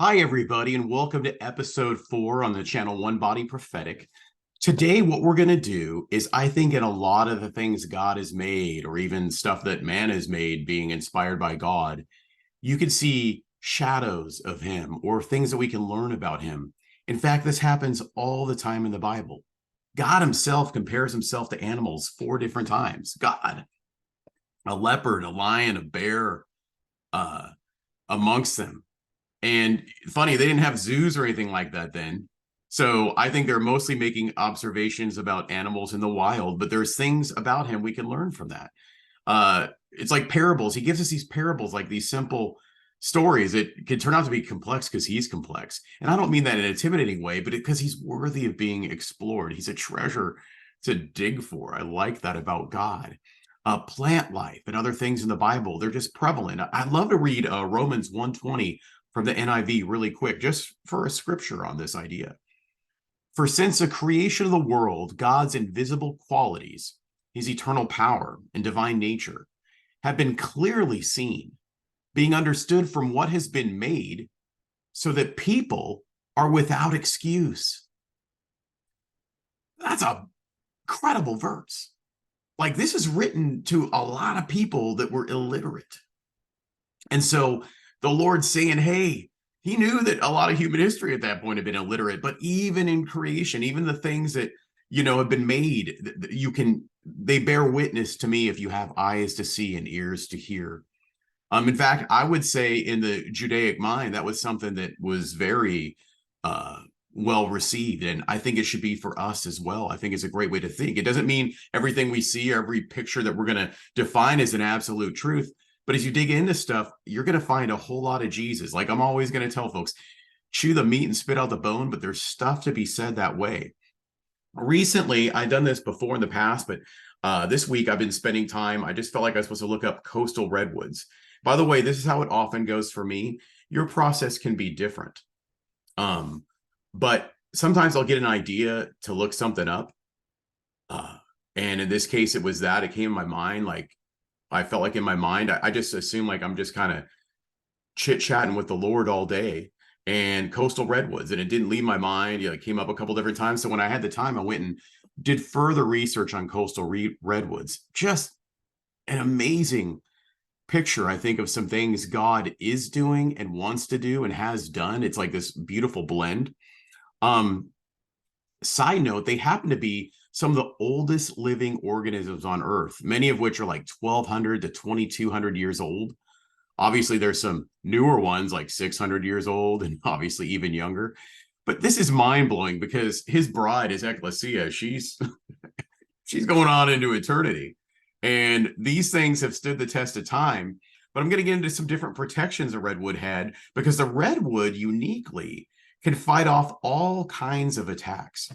Hi, everybody, and welcome to episode 4 on the channel One Body Prophetic. Today, what we're going to do is, I think, in a lot of the things God has made, or even stuff that man has made being inspired by God, you can see shadows of him or things that we can learn about him. In fact, this happens all the time in the Bible. God himself compares himself to animals 4 different times. God, a leopard, a lion, a bear, uh, amongst them. And funny, they didn't have zoos or anything like that then. So I think they're mostly making observations about animals in the wild, but there's things about him we can learn from that. It's like parables. He gives us these parables, like these simple stories. It can turn out to be complex because he's complex. And I don't mean that in an intimidating way, but because he's worthy of being explored. He's a treasure to dig for. I like that about God. Plant life and other things in the Bible, they're just prevalent. I'd love to read Romans 1:20 from the NIV really quick, just for a scripture on this idea. For since the creation of the world, God's invisible qualities, his eternal power and divine nature, have been clearly seen, being understood from what has been made, so that people are without excuse. That's a incredible verse. Like, this is written to a lot of people that were illiterate. And so the Lord's saying, hey, he knew that a lot of human history at that point had been illiterate, but even in creation, even the things that, have been made, they bear witness to me if you have eyes to see and ears to hear. In fact, I would say in the Judaic mind, that was something that was very well received. And I think it should be for us as well. I think it's a great way to think. It doesn't mean everything we see, every picture that we're going to define as an absolute truth. But as you dig into stuff, you're going to find a whole lot of Jesus. Like I'm always going to tell folks, chew the meat and spit out the bone, but there's stuff to be said that way. Recently, I've done this before in the past, but this week I've been spending time. I just felt like I was supposed to look up coastal redwoods. By the way, this is how it often goes for me. Your process can be different. But sometimes I'll get an idea to look something up. And in this case, it was that it came in my mind. Like I felt like in my mind, I just assumed like I'm just kind of chit-chatting with the Lord all day and coastal redwoods. And it didn't leave my mind. It came up a couple different times. So when I had the time, I went and did further research on coastal redwoods. Just an amazing picture, I think, of some things God is doing and wants to do and has done. It's like this beautiful blend. Side note, they happen to be some of the oldest living organisms on Earth, many of which are like 1,200 to 2,200 years old. Obviously, there's some newer ones like 600 years old and obviously even younger. But this is mind-blowing because his bride, his ecclesia, she's going on into eternity. And these things have stood the test of time. But I'm going to get into some different protections a redwood had because the redwood uniquely can fight off all kinds of attacks.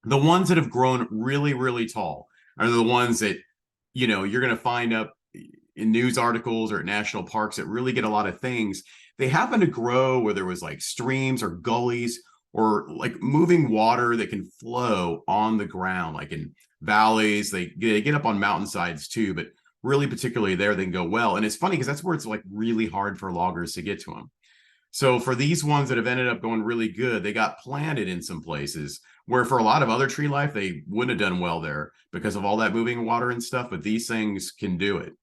The ones that have grown really, really tall are the ones that, you're going to find up in news articles or at national parks that really get a lot of things. They happen to grow where there was like streams or gullies or like moving water that can flow on the ground, like in valleys. They get up on mountainsides too, but really particularly there, they can go well. And it's funny because that's where it's like really hard for loggers to get to them. So for these ones that have ended up going really good, they got planted in some places where for a lot of other tree life, they wouldn't have done well there because of all that moving water and stuff. But these things can do it.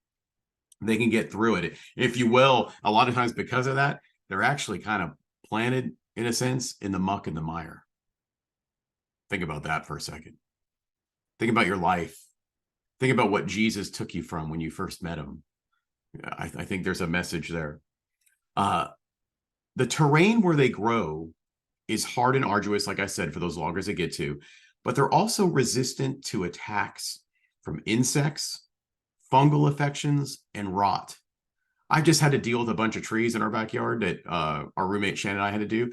They can get through it. If you will, a lot of times because of that, they're actually kind of planted in a sense in the muck and the mire. Think about that for a second. Think about your life. Think about what Jesus took you from when you first met him. I think there's a message there. The terrain where they grow is hard and arduous, like I said, for those loggers to get to, but they're also resistant to attacks from insects, fungal infections, and rot. I just had to deal with a bunch of trees in our backyard that our roommate Shannon and I had to do.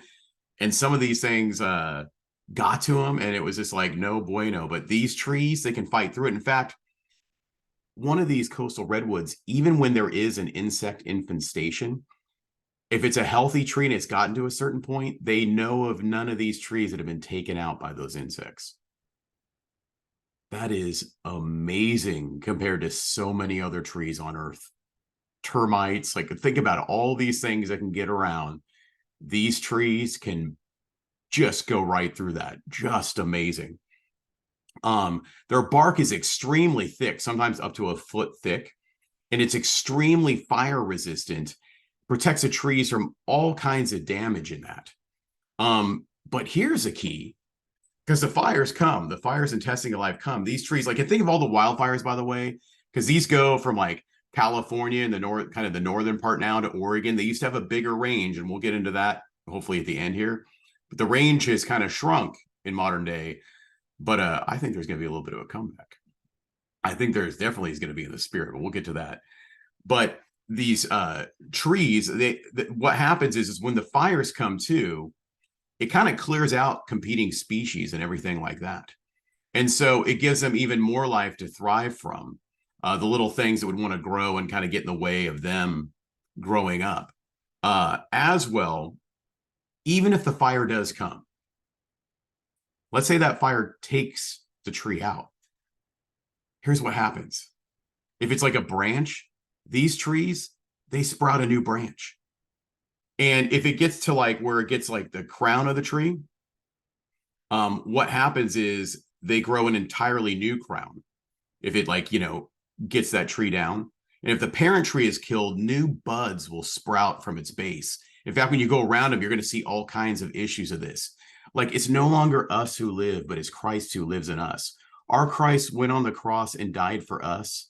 And some of these things got to them, and it was just like, no bueno. But these trees, they can fight through it. In fact, one of these coastal redwoods, even when there is an insect infestation, if it's a healthy tree and it's gotten to a certain point, they know of none of these trees that have been taken out by those insects. That is amazing compared to so many other trees on Earth. Termites, like think about all these things that can get around These trees can just go right through that. Just amazing. Their bark is extremely thick, sometimes up to a foot thick, and it's extremely fire resistant, protects the trees from all kinds of damage in that. But here's a key, because the fires and testing of life come. These trees, like, I think of all the wildfires, by the way, because these go from like California in the north, kind of the northern part now, to Oregon. They used to have a bigger range, and we'll get into that hopefully at the end here. But the range has kind of shrunk in modern day. But I think there's going to be a little bit of a comeback. I think there's definitely is going to be in the spirit, but we'll get to that. But these trees, what happens is when the fires come too, it kind of clears out competing species and everything like that. And so it gives them even more life to thrive from, the little things that would want to grow and kind of get in the way of them growing up. As well, even if the fire does come, let's say that fire takes the tree out. Here's what happens. If it's like a branch, these trees, they sprout a new branch. And if it gets to like where it gets like the crown of the tree, what happens is they grow an entirely new crown. If it like, gets that tree down. And if the parent tree is killed, new buds will sprout from its base. In fact, when you go around them, you're going to see all kinds of issues of this. Like, it's no longer us who live, but it's Christ who lives in us. Our Christ went on the cross and died for us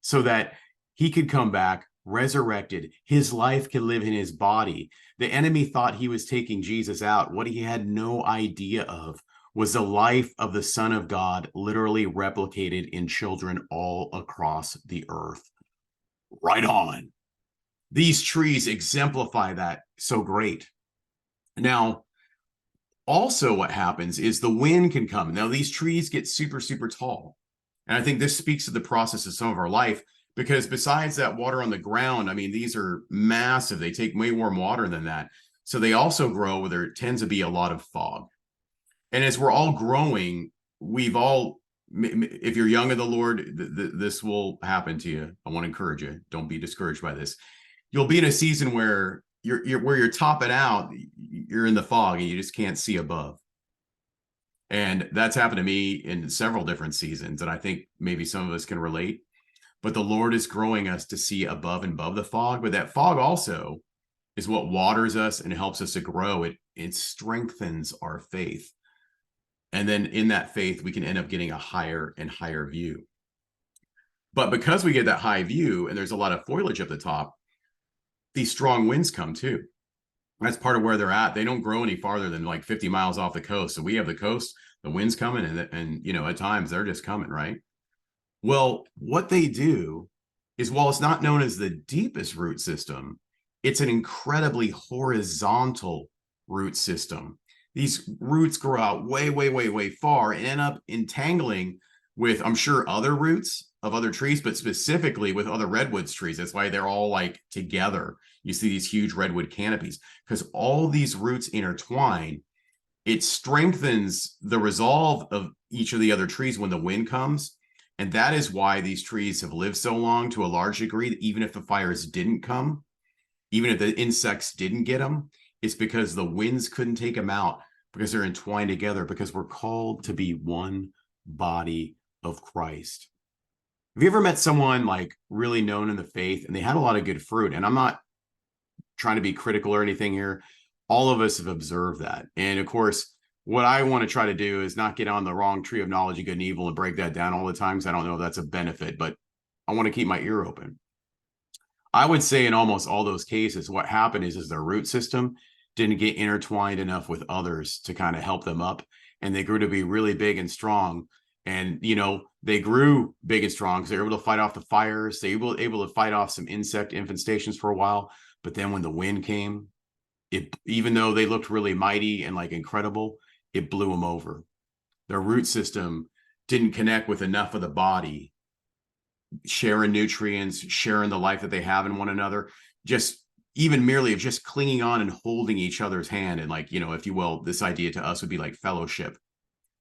so that he could come back resurrected. His life can live in his body. The enemy thought he was taking Jesus out. What he had no idea of was the life of the Son of God literally replicated in children all across the earth. Right on. These trees exemplify that so great. Now, also what happens is the wind can come. Now, these trees get super, super tall. And I think this speaks to the process of some of our life, because besides that water on the ground, I mean, these are massive. They take way more water than that. So they also grow where there tends to be a lot of fog. And as we're all growing, if you're young in the Lord, this will happen to you. I want to encourage you. Don't be discouraged by this. You'll be in a season where you're topping out, you're in the fog and you just can't see above. And that's happened to me in several different seasons. And I think maybe some of us can relate, but the Lord is growing us to see above and above the fog. But that fog also is what waters us and helps us to grow. It strengthens our faith. And then in that faith, we can end up getting a higher and higher view. But because we get that high view and there's a lot of foliage at the top, these strong winds come too. That's part of where they're at. They don't grow any farther than like 50 miles off the coast. So we have the coast, the wind's coming, and at times they're just coming, right? Well, what they do is, while it's not known as the deepest root system, it's an incredibly horizontal root system. These roots grow out way, way, way, way far and end up entangling with, I'm sure, other roots of other trees, but specifically with other redwoods trees. That's why they're all like together. You see these huge redwood canopies, because all these roots intertwine. It strengthens the resolve of each of the other trees when the wind comes. And that is why these trees have lived so long, to a large degree, that even if the fires didn't come, even if the insects didn't get them, it's because the winds couldn't take them out, because they're entwined together, because we're called to be one body of Christ. Have you ever met someone like really known in the faith and they had a lot of good fruit? And I'm not trying to be critical or anything here. All of us have observed that. And of course, what I want to try to do is not get on the wrong tree of knowledge of good and evil and break that down all the time, because I don't know if that's a benefit, but I want to keep my ear open. I would say in almost all those cases, what happened is their root system didn't get intertwined enough with others to kind of help them up. And they grew to be really big and strong. And, they grew big and strong because they were able to fight off the fires. They were able to fight off some insect infestations for a while. But then when the wind came, even though they looked really mighty and like incredible, it blew them over. Their root system didn't connect with enough of the body, sharing nutrients, sharing the life that they have in one another, just even merely of just clinging on and holding each other's hand. And like, if you will, this idea to us would be like fellowship,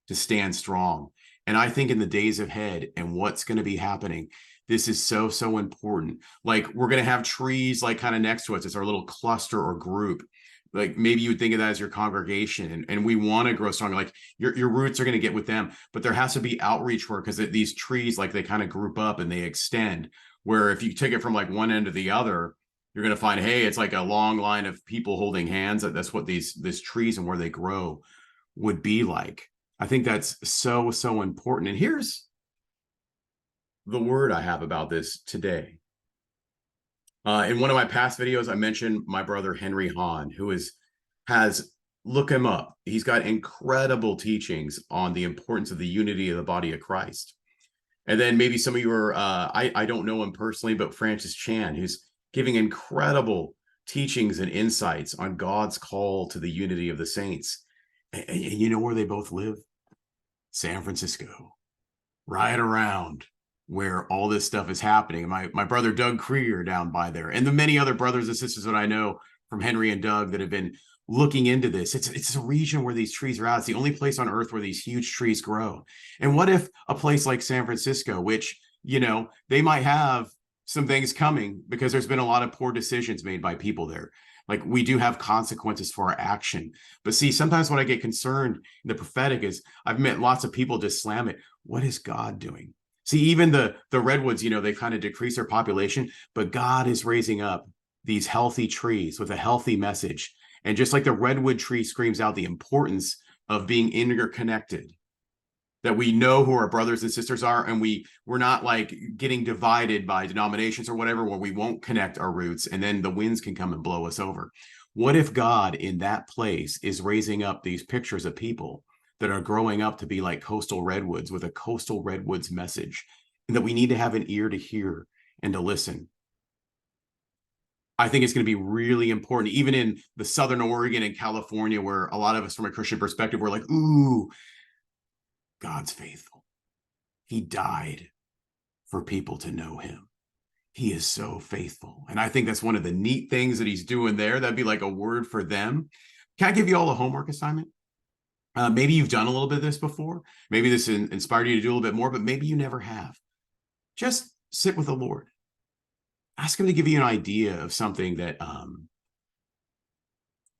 to stand strong. And I think in the days ahead and what's going to be happening, this is so, so important. Like, we're going to have trees like kind of next to us. It's our little cluster or group. Like maybe you would think of that as your congregation, and we want to grow stronger. Like your roots are going to get with them, but there has to be outreach work because these trees, like they kind of group up and they extend. Where if you take it from like one end to the other, you're going to find, hey, it's like a long line of people holding hands. That's what these trees and where they grow would be like. I think that's so important. And here's the word I have about this today. In one of my past videos, I mentioned my brother Henry Hahn, who has look him up. He's got incredible teachings on the importance of the unity of the body of Christ. And then maybe some of you are, I don't know him personally, but Francis Chan, who's giving incredible teachings and insights on God's call to the unity of the saints. And you know where they both live? San Francisco, right around where all this stuff is happening. My brother Doug Krieger down by there, and the many other brothers and sisters that I know from Henry and Doug that have been looking into this. It's a region where these trees are out. It's the only place on earth where these huge trees grow. And what if a place like San Francisco, which, you know, they might have some things coming because there's been a lot of poor decisions made by people there. Like we do have consequences for our action. But see, sometimes when I get concerned in the prophetic is I've met lots of people just slam it. What is God doing? See, even the redwoods, you know, they kind of decrease their population, but God is raising up these healthy trees with a healthy message. And just like the redwood tree screams out the importance of being interconnected, that we know who our brothers and sisters are, and we're not like getting divided by denominations or whatever, where we won't connect our roots and then the winds can come and blow us over. What if God in that place is raising up these pictures of people that are growing up to be like coastal redwoods with a coastal redwoods message, and that we need to have an ear to hear and to listen? I think it's going to be really important, even in the Southern Oregon and California, where a lot of us from a Christian perspective, we're like, ooh, God's faithful. He died for people to know him. He is so faithful. And I think that's one of the neat things that he's doing there. That'd be like a word for them. Can I give you all a homework assignment? Maybe you've done a little bit of this before. Maybe this inspired you to do a little bit more, but maybe you never have. Just sit with the Lord. Ask him to give you an idea of something that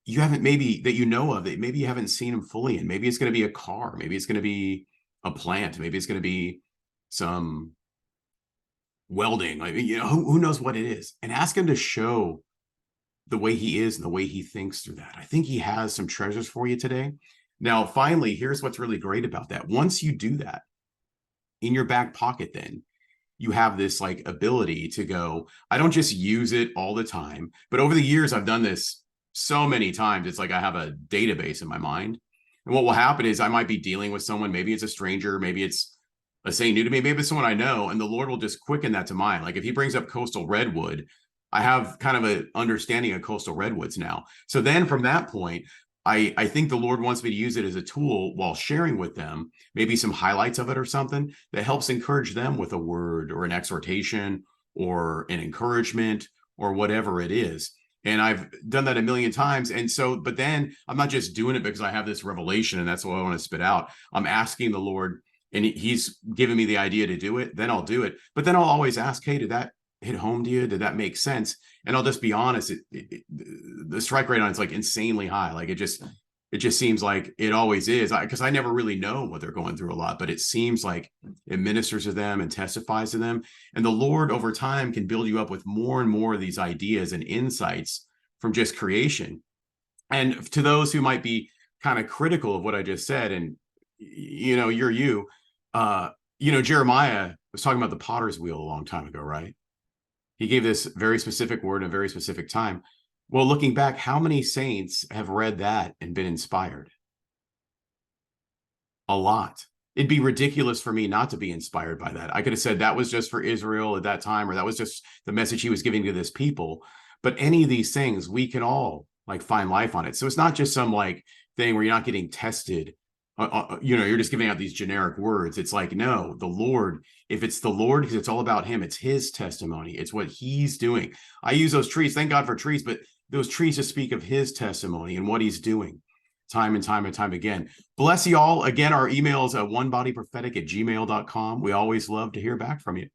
you haven't, maybe that you know of, that maybe you haven't seen him fully in. Maybe it's going to be a car. Maybe it's going to be a plant. Maybe it's going to be some welding. Like, you know, who knows what it is? And ask him to show the way he is and the way he thinks through that. I think he has some treasures for you today. Now, finally, here's what's really great about that. Once you do that in your back pocket, then you have this like ability to go, I don't just use it all the time, but over the years, I've done this so many times. It's like I have a database in my mind. And what will happen is I might be dealing with someone, maybe it's a stranger, maybe it's a saint new to me, maybe it's someone I know, and the Lord will just quicken that to mind. Like if he brings up coastal redwood, I have kind of an understanding of coastal redwoods now. So then from that point, I think the Lord wants me to use it as a tool while sharing with them, maybe some highlights of it or something that helps encourage them with a word or an exhortation or an encouragement or whatever it is. And I've done that a million times. And so, but then I'm not just doing it because I have this revelation and that's what I want to spit out. I'm asking the Lord, and he's given me the idea to do it, then I'll do it. But then I'll always ask, hey, did that hit home to you? Did that make sense? And I'll just be honest, the strike rate on it's like insanely high. Like it just seems like it always is, because I never really know what they're going through a lot, but it seems like it ministers to them and testifies to them. And the Lord over time can build you up with more and more of these ideas and insights from just creation. And to those who might be kind of critical of what I just said, and you know, Jeremiah was talking about the potter's wheel a long time ago, right? He gave this very specific word in a very specific time. Well, looking back, how many saints have read that and been inspired? A lot. It'd be ridiculous for me not to be inspired by that. I could have said that was just for Israel at that time, or that was just the message he was giving to this people. But any of these things, we can all like find life on it. So it's not just some like thing where you're not getting tested. You're just giving out these generic words. It's like, no, the Lord, if it's the Lord, because it's all about him, it's his testimony. It's what he's doing. I use those trees. Thank God for trees, but those trees just speak of his testimony and what he's doing time and time and time again. Bless you all. Again, our email is onebodyprophetic@gmail.com. We always love to hear back from you.